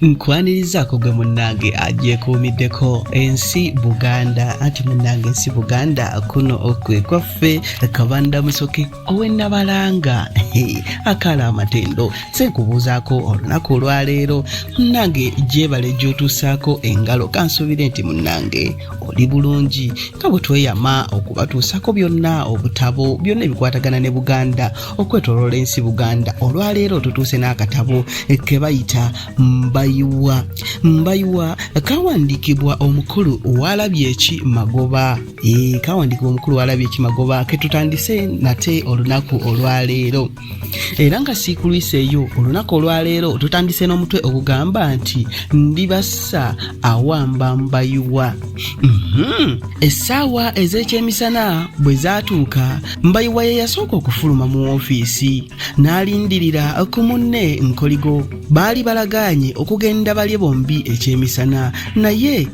Nkwanirizaako gwe munnange agyekuumiddeko ensi Buganda anti munnange ensi Buganda kuno okwe kwaffe kabanda musoke ow'ennabalanga akala amatendo sekubuuzaako olunaku olwaleero munnange gyebale gy'otuusaako engalo kansuubire nti munnange oli bulungi nga bwe tweyama okubatuusaako byonna obutabo byonna ebikwatagana ne Buganda okwetoloola ensi Buganda olwaleero tutuuse n'akatabo ke bayita Mbayiwa kawandiikibwa omukulu Owalabye eki Magoba kawandiikibwa omukulu Owalabye eki Magoba ke tutandise nate olunaku olwaleero era nga siikuluiseeyo olunaku olwaleero tutandise n'omutwe ogugamba nti Ndibassa Awamba Mbayiwa essaawa ez'ekyemisana bwe zaatuuka Mbayiwa ye yasooka okufuluma mu woofiisi n'alindirira ku munne Nkoligo baali balagaanye okugenda balye bombi ekyemisana naye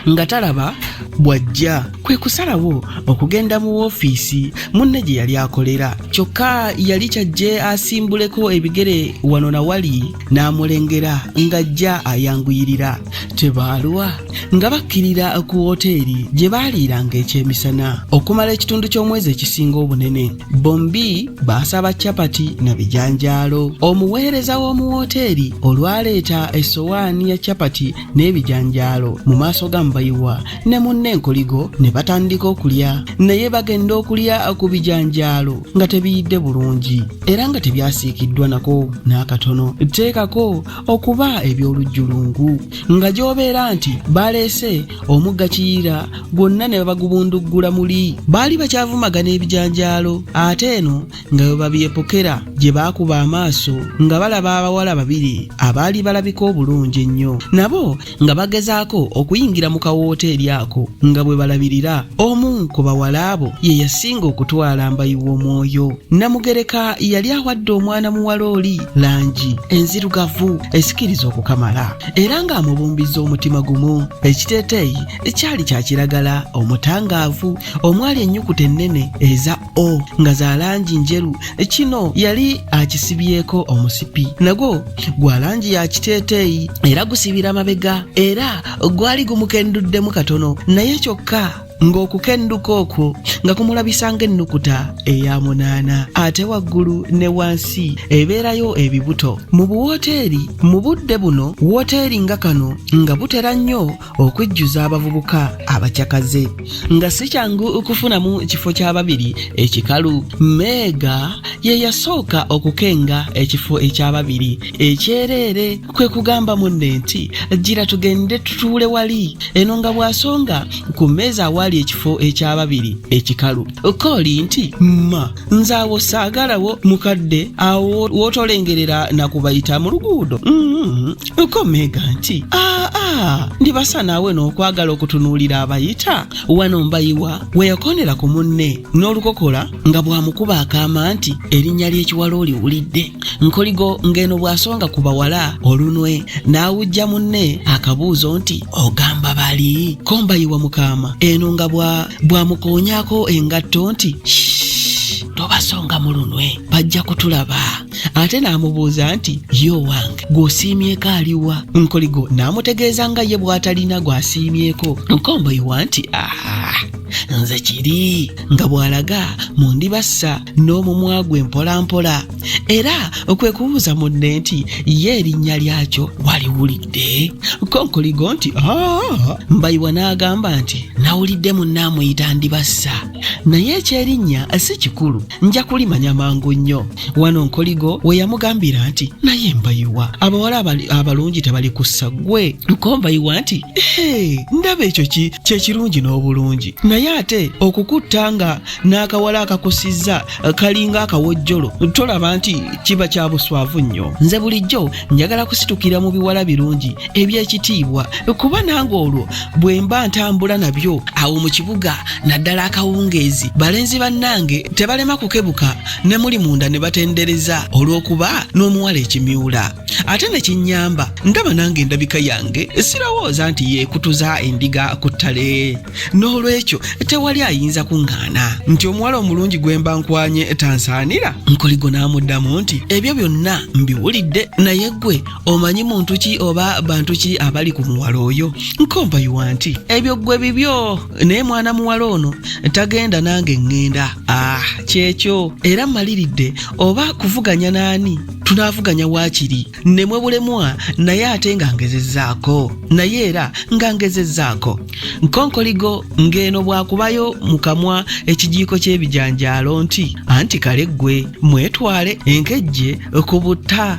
nga talaba bwajja kwe kusalawo okugenda mu woofiisi munne gye yali akolera kyokka yali kyajje asimbuleko ebigere wano na wali n'amulengera ng'ajja ayanguyirira tebaalwa nga bakkirira ku woteeri gye baaliiranga ekyemisana okumala ekitundu ky'omwezi ekisinga obunene bombi baasaba capati na bijanjaalo omuweereza w'omu woteeri olwaleeta essowaani ya capati n'ebijanjaalo mu maaso ga Mbayiwa ne munne Nkoligo ne batandika okulya naye bagenda okulya ku bijanjaalo nga tebiyidde bulungi era nga tebyasiikiddwa nako n'akatono teekako okuba eby'olujjulungu nga gy'obeera nti baleese omugga Kiyira gwonna ne bagubunduggula muli baali bakyavumagana ebijanjaalo ate eno nga bwe babyepokera gye baakuba amaaso nga balaba abawala babiri abaali balabika obulungi ennyo nabo nga bagezaako okuyingira mu kawoteeri ako nga bwe balabirira omu ku bawala abo ye yasinga okutwala Mbayiwa omwoyo Namugereka yali awadde omwana muwala oli langi enzirugavu esikiriza okukamala era ng'amubumbiza omutima gumu ekiteeteeyi ekyali kya kiragala omutangaavu omwali ennyukuta ennene eza O nga za langi njeru kino yali akisibyeko omusipi nagwo gwa langi ya kiteeteeyi era gusibira mabega era gwali gumukenduddemu katono naye kyokka ng'okukenduka okwo nga kumulabisa ng'ennukuta eya 8 ate waggulu ne wansi ebeerayo ebibuto mu buwoteeri mu budde buno woteeri nga kano nga butera nnyo okujjuza abavubuka abakyakaze nga si kyangu okufunamu kifo ky'ababiri ekikalu Meega ye yasooka okukenga ekifo eky'ababiri ekyereere kwe kugamba munne nti gira tugende tutuule wali eno nga bw'asonga ku mmeeza awali ekifo eky'ababiri ekikalu kooli nti nze awo saagalawo mukadde awo wootolengerera nakubayita mu luguudo ko Meega nti Ndibassa naawe n'okwagala okutunuulira abayita wano Mbayiwa we yakonera ku munne n'olukokola nga bw'amukuba akaama nti erinnya ly'ekiwala oliwulidde Nkoligo ng'eno bw'asonga ku bawala olunwe n'awujja munne akabuuzo nti ogamba bali ko Mbayiwa mukaama eno nga bw'amukoonyaako engatto nti tobasonga mu lunwe bajja kutulaba ate n'amubuuza nti yo wange gw'osiimyeko aliwa Nkoligo n'amutegeeza nga ye bw'atalina gw'asiimyeko Mbayiwa nti nze kiri nga bw'alaga mu Ndibassa n'omumwa gwe mpolampola era kwe kubuuza munne nti ye erinnya lyakyo waliwulidde Nkoligo nti Mbayiwa n'agamba nti nawulidde munne amuyita Ndibassa naye ekyerinnya si kikulu nja kulimanya mangu nnyo wano Nkoligo we yamugambira nti naye Mbayiwa abawala abalungi tebali kussa ggwe Mbayiwa nti ndaba ekyo kyekirungi n'obulungi naye ate okukuttanga n'akawala akakusizza kalinga akawojjolo tolaba nti kiba kya buswavu nnyo nze bulijjo njagala kusitukira mu biwala birungi eby'ekitiibwa kuba nange olwo bwe mba ntambula nabyo awo mu kibuga naddala akawungeezi balenzi bannange tebalema kukebuka ne muli munda ne batendereza olw'okuba n'omuwala ekimyula. Ate ne kinnyamba ndaba nange endabika yange sirowooza nti yeekutuza endiga ku ttale. N'olwekyo tewali ayinza kuŋŋaana nti omuwala omulungi gwe mba nkwanye tansaanira. Nkoligo n'amuddamu nti ebyo byonna mbiwulidde, naye ggwe omanyi muntu ki oba bantu ki abali ku muwala oyo? Mbayiwa nti ebyo ggwe bibyo, naye mwana muwala ono tagenda nange ŋŋenda. Kyekyo era mmaliridde oba kuvuganya naani tunaavuganya waakiri nemwe bulemwa, naye ate nga ngezezzaako, naye era nga ngezezzaako. Nkonkoligo ng'eno bwakubayo mu kamwa ekijiiko ky'ebijanjaalo nti anti kale ggwe mwetwale enkejje ku butta.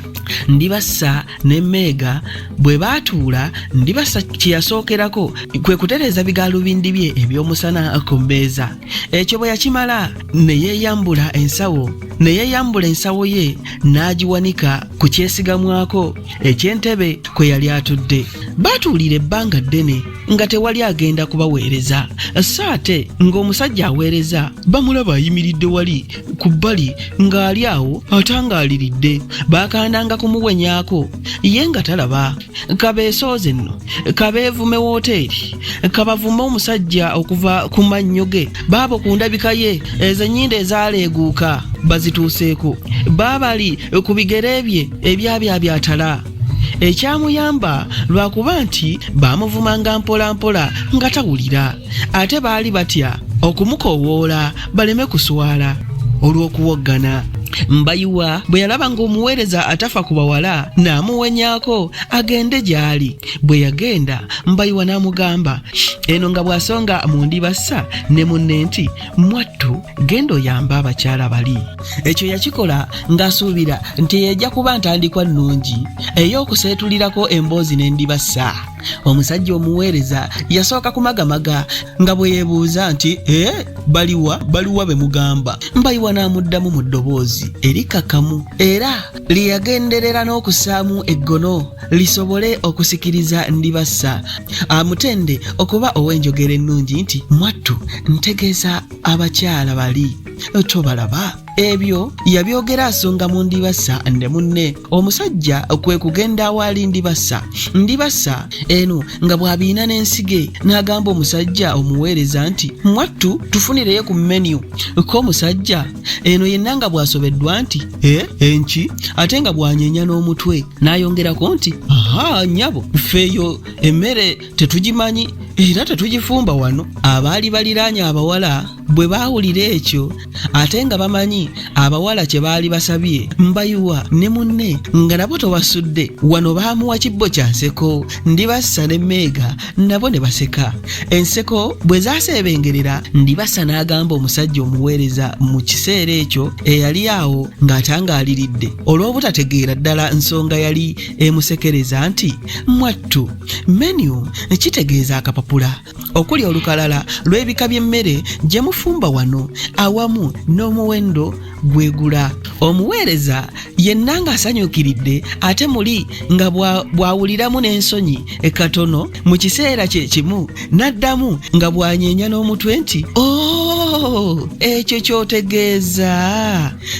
Ndibassa ne Meega bwe baatuula, Ndibassa kye yasookerako kwe kutereeza bigaalubindi bye eby'omusana ku mmeeza. Ekyo bwe yakimala ne yeeyambula ensawo ye n'agiwanika ku kyesigamwako eky'entebe kwe yali atudde. Baatuulira ebbanga ddene nga tewali agenda kubaweereza, so ate ng'omusajja aweereza bamulaba ayimiridde wali ku bbali ng'ali awo atangaaliridde. Baakaananga kumuwenyaako ye nga talaba. Kabeesooze nno, kabeevume wooteeri, kabavume omusajja okuva ku mannyo ge. Baabo ku ndabika ye ezo ennyindo ezaaleeguuka bazituuseeko, baabali ku bigere bye ebyabyabyatala. Ekyamuyamba lwakuba nti baamuvumanga mpola mpola nga tawulira, ate baali batya okumukoowoola baleme kuswala olw'okuwoggana. Mbayiwa bwe yalaba ng'omuweereza atafa ku bawala n'amuwenyaako agende gy'ali. Bwe yagenda Mbayiwa n'amugamba eno nga bw'asonga mu Ndibassa ne munne nti mwattu genda oyamba abakyala bali. Ekyo yakikola ng'asuubira nti yajja kuba ntandikwa nnungi ey'okuseetulirako emboozi ne Ndibassa. Omusajja omuweereza yasooka kumagamaga nga bwe yeebuuza nti baliwa be mugamba. Mbayiwa n'amuddamu mu ddoboozi erikakamu era lyeyagenderera n'okussaamu eggono lisobole okusikiriza Ndibassa amutende okuba ow'enjogera ennungi nti mwattu ntegeeza abakyala bali tobalaba. Ebyo yabyogera asonga mu Ndibassa ne munne. Omusajja kwe kugenda awaali Ndibassa eno nga bw'abiina n'ensige n'agamba omusajja omuweereza nti mwattu tufunireyo ku menu. Ko omusajja eno yenna nga bw'asobeddwa nti enki, ate nga bw'anyeenya n'omutwe n'ayongerako nti nnyabo ffeeyo emmere tetugimanyi era tetugifumba wano. Abaali baliraanye abawala bwe baawulira ekyo ate nga bamanyi abawala kye baali basabye, Mbayiwa ne munne nga nabo towasudde wano baamuwa kibbo kya nseko. Ndibassa ne Meega nabo ne baseka. Enseko bwe zaaseebengerera, Ndibassa n'agamba omusajja omuweereza mu kiseera ekyo eyali awo ng'atangaaliridde olw'obutategeera ddala nsonga yali emusekereza nti mwattu menu kitegeeza akapapula okuli olukalala lw'ebika by'emmere gye mufumba wano awamu n'omuwendo gwegula. Omuweereza yenna ng'asanyukiridde ate muli nga bw'awuliramu n'ensonyi ekatono mu kiseera kye kimu n'addamu nga bw'anyeenya n'omutwe nti ekyo ky'otegeeza.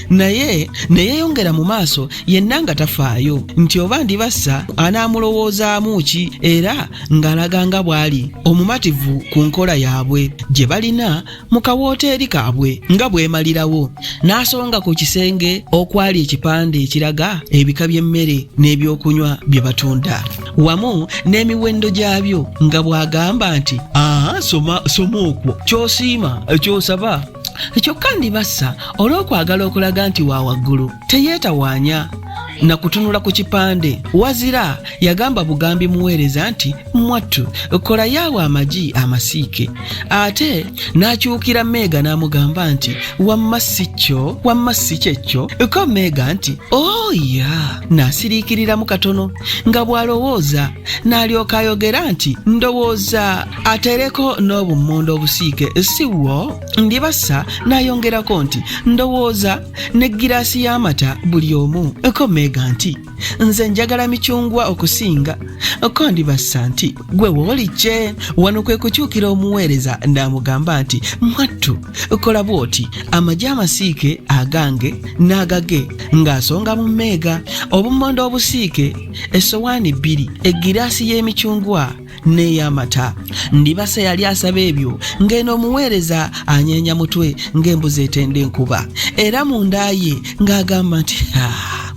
Naye ne yeeyongera mu maaso yenna nga tafaayo nti oba Ndibassa anaamulowoozaamu ki, era ng'alaga nga bw'ali omumativu ku nkola yaabwe gye balina mu kawooteeri kaabwe nga bwemalirawo. N'asonga ku kisenge okwali ekipande ekiraga ebika by'emmere n'ebyokunywa bye batunda wamu n'emiwendo gyabyo nga bw'agamba nti soma okwo ky'osiima ky'osaba. Kyokka Ndibassa olw'okwagala okulaga nti wa waggulu teyeetawaanya na kutunula ku kipande, wazira yagamba bugambi muweereza nti mwattu kola yawe amagi amasiike. Ate n'akyukira Meega n'amugamba nti wamma si kyekyo. Ko Meega nti n'asiriikiriramu katono nga bw'alowooza, n'alyoka ayogera nti ndowooza atereko n'obummonde obusiike siwo. Ndibassa n'ayongerako nti ndowooza ne giraasi y'amata buli omu. Ko Meega nti nze njagala michungwa okusinga. Ko Ndibassa nti gwe woolice. Wano kwe kukyukira omuweereza n'amugamba nti mwattu kola bw'oti amagi amasiike agange n'agage ng'asonga mu Meega, obummonde obusiike, essowaani 2, eggiraasi y'emichungwa n'ey'amata. Ndibassa yali asaba ebyo ng'eno omuweereza anyeenya mutwe ng'embuzi etenda enkuba, era munda ye ng'agamba nti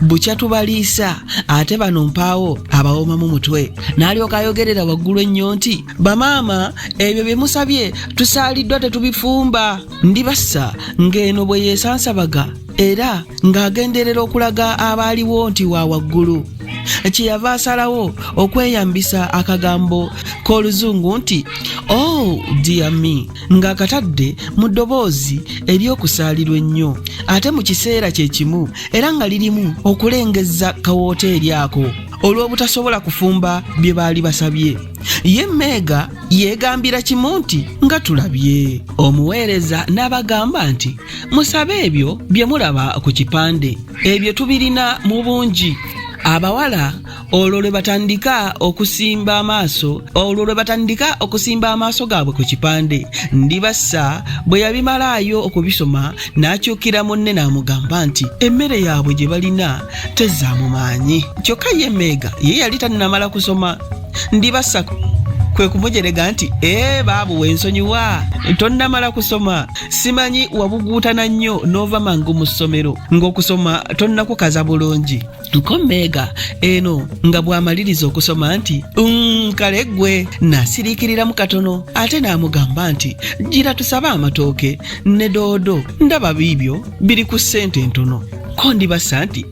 bukya tubaliisa ate bano mpaawo abawooma mu mutwe. N'alyoka ayogerera waggulu ennyo nti bamaama ebyo bye musabye tusaaliddwa tetubifumba. Ndibassa ng'eno bwe yeesansabaga era ng'agenderera okulaga abaaliwo nti wa waggulu. Kyeyava asalawo okweyambisa akagambo k'oluzungu nti oh dear me ng'akatadde mu ddoboozi ery'okusaalirwa ennyo ate mu kiseera kye kimu era nga lirimu okulengeza kawooteeri ako olw'obutasobola kufumba bye baali basabye. Ye Meega yeegambira kimu nti nga tulabye. Omuweereza n'abagamba nti musabe ebyo bye mulaba ku kipande, ebyo tubirina mu bungi. Abawala olwo lwe batandika okusimba amaaso gaabwe ku kipande. Ndibassa bwe yabimalaayo okubisoma n'akyukira munne n'amugamba nti emmere yaabwe gye balina tezzaamu maanyi. Kyokka ye Meega ye yali tannamala kusoma. Ndibassa kwe kumujerega nti baabu wensonyiwa tonnamala kusoma, simanyi wabuguutana nnyo n'ova mangu mu ssomero ng'okusoma tonnakukaza bulungi. Ko Meega eno nga bw'amaliriza okusoma nti kale ggwe n'asiriikiriramu katono ate n'amugamba nti gira tusabe amatooke ne doodo ndaba biibyo biri ku ssente entono. Ko Ndibassa nti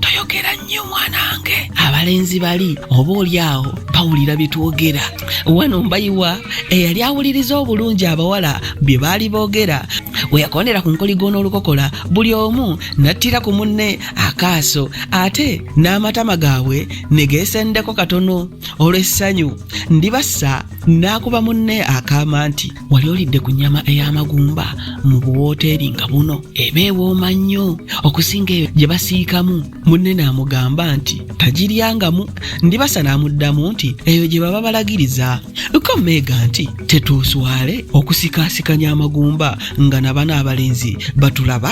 toyogera nnyo mwanange, abalenzi bali oba oli awo bawulira bye twogera. Wano Mbayiwa eyali awuliriza obulungi abawala bye baali boogera we yakondera ku nkoligo n'olukokola, buli omu n'attira ku munne akaaso ate n'amatama gaabwe ne geesendeko katono olw'essanyu. Ndibassa n'akuba munne akaama nti wali olidde ku nnyama ey'amagumba mu buwooteeri nga buno eba ewooma nnyo okusinga eyo gye basiikamu. Munne n'amugamba nti tagiryangamu. Ndibassa n'amuddamu nti eyo gye baba balagiriza. Ko Meega nti tetuuswale okusikaasikanya amagumba nga nabana abalenzi batulaba.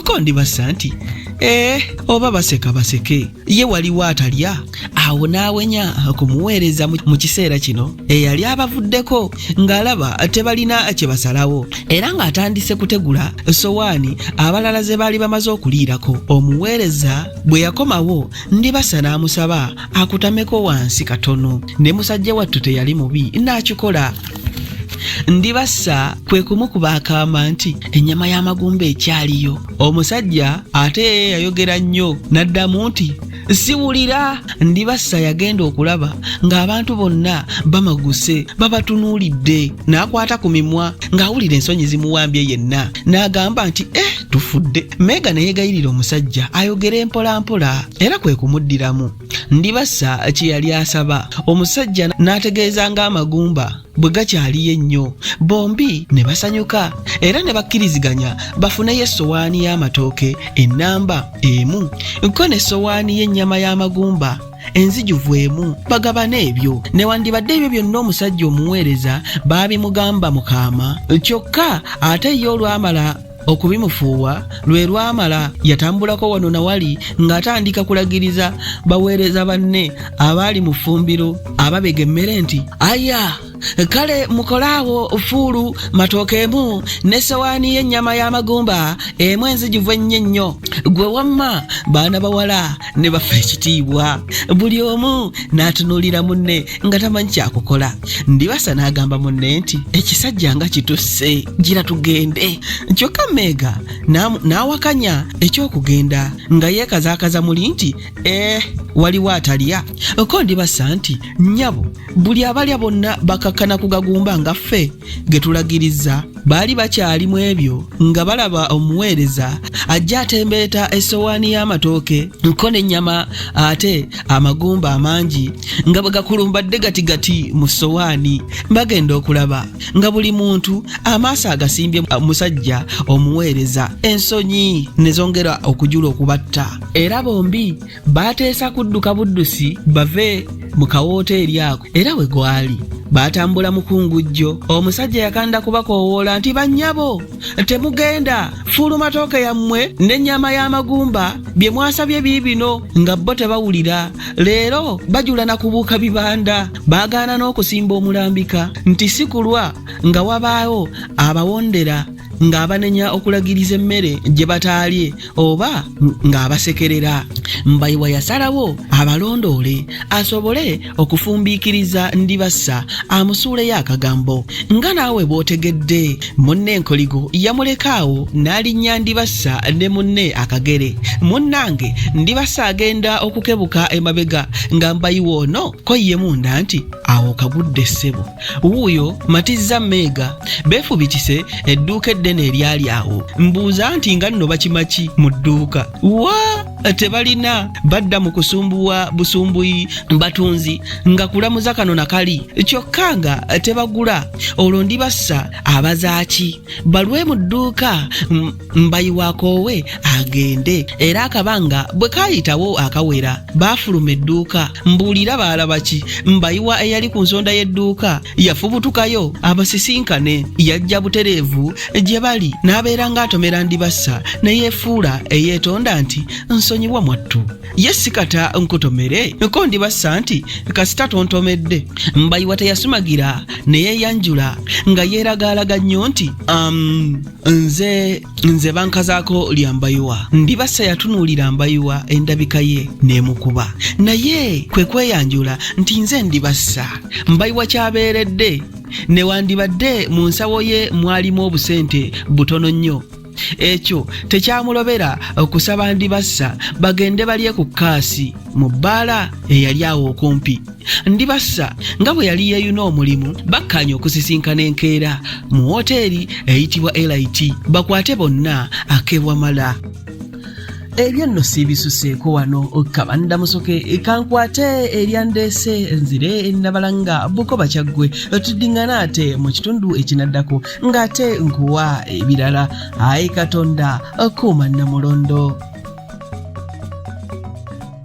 Ko Ndibassa nti oba baseka baseke, ye waliwo atalya. Awo n'awenya kumuweereza mu kiseera kino eyali abavuddeko ng'alaba tebalina kye basalawo era ng'atandise kutegula sowaani abalala ze baali bamaze okuliirako. Omuweereza bwe yakomawo Ndibassa n'amusaba akutameko wansi katono, ne musajja wattu teyali mubi n'akikola. Ndibassa kwe kumukuba akaama nti ennyama y'amagumba ekyaliyo. Omusajja ate yayogera nnyo n'addamu nti siwulira. Ndibassa yagenda okulaba ng'abantu bonna bamaguse babatunuulidde, n'akwata ku mimwa ng'awulira ensonyi zimuwambye yenna, n'agamba nti tufudde. Meega ne yeegayirira omusajja ayogere mpola mpola era kwe kumuddiramu. Ndibassa kye yali asaba omusajja n'ategeeza ng'amagumba bwe gakyaliyo ennyo. Bombi ne basanyuka era ne bakkiriziganya bafuneyo essowaani y'amatooke ennamba emu ko n'essowaani y'ennyama y'amagumba enzijuvu emu bagabana ebyo. Newandibadde ebyo byonna omusajja omuweereza baabimugamba mu kaama, kyokka ate ye olwamala okubimufuuwa lwe lwamala yatambulako wano na wali ng'atandika kulagiriza baweereza banne abaali mu ffumbiro ababega emmere nti aya kale mukolaawo fuulu matooke emu n'essowaani y'ennyama y'amagumba emu enzijuvu ennyo. Gwe wamma baana bawala ne bafa ekitiibwa, buli omu n'atunuulira munne nga tamanyi kyakukola. Ndibassa n'agamba munne nti ekisajja nga kitusse, gira tugende. Kyokka Meega n'awakanya eky'okugenda nga yeekazaakaza muli nti waliwo atalya. Ko Ndibassa nti nnyabo buli abalya bonna baka bakkakkana ku gagumba nga ffe ge tulagiriza baali bakyali mu ebyo nga balaba omuweereza ajja atembeeta essowaani y'amatooke nko n'ennyama ate amagumba amangi nga bwe gakulumbadde gatigati mu ssowaani bagenda okulaba nga buli muntu amaaso agasimbye musajja omuweereza ensonyi ne zongera okujula okubatta era bombi baateesa kudduka buddusi bave mu kawooteri ako era we gwali batambula mukungujjo omusajja yakanda kubakoowoola nti bannyabo temugenda fulu matooke yammwe n'ennyama y'amagumba bye mwasabye biibino nga bo tebawulira leero bajula na kubuuka bibanda baagaana n'okusimba omulambika nti sikulwa nga wabaawo abawondera ng'abanenya okulagiriza emmere gye bataalye oba ng'abasekerera. Mbayiwa yasalawo abalondoole asobole okufumbiikiriza Ndibassa amusuuleyo akagambo nga naawe bw'otegedde munne Enkoligo yamulekaawo n'alinnya Ndibassa ne munne Akagere. Munnange Ndibassa agenda okukebuka emabega nga Mbayiwa ono ko ye munda nti awo kagudde ssebo wuuyo matizza mmeega beefubitise edduuka eddene eryali awo mbuuza nti nga nno bakimaki mu dduuka wa tebalina badda mu kusumbuwa busumbuyi batunzi nga kulamuza kano nakali kyokka nga tebagula olwo Ndibassa abazaaki balwe mu dduuka Mbayiwa akoowe agende era akabanga bwe kaayitawo akawera baafuluma edduuka mbuulira baalaba ki Mbayiwa eyali ku nsonda y'edduuka yafubutukayo abasisinkane yajja butereevu gye bali n'abeera ng'atomera Ndibassa ne yeefuula eyeetonda nti nsonyiwa mwattu yesikata nkutomere ko Ndibassa nti kasita tontomedde. Mbayiwa teyasumagira ne yeeyanjula nga yeeragaalaga nnyo nti nze bankazaako lya Mbayiwa. Ndibassa yatunuulira Mbayiwa endabika ye n'emukuba naye kwe kweyanjula nti nze Ndibassa Mbayiwa kyabeeredde newandibadde mu nsawo ye mwalimu obusente butono nnyo ekyo tekyamulobera okusaba Ndibassa bagende balye ku kaasi mu bbaala eyali awo okumpi. Ndibassa nga bwe yali yeeyuna omulimu bakkanya okusisinkana enkeera mu woteeri eyitibwa LIT bakwate bonna akebwamala. Ebyo nno siibisuseeko wano kabanda musoke kankwate eryandeese nzire Nabalanga Bukoba Kyaggwe tuddingana ate mu kitundu ekinaddako ng'ate nkuwa ebirala. Ayi Katonda kuuma Namulondo.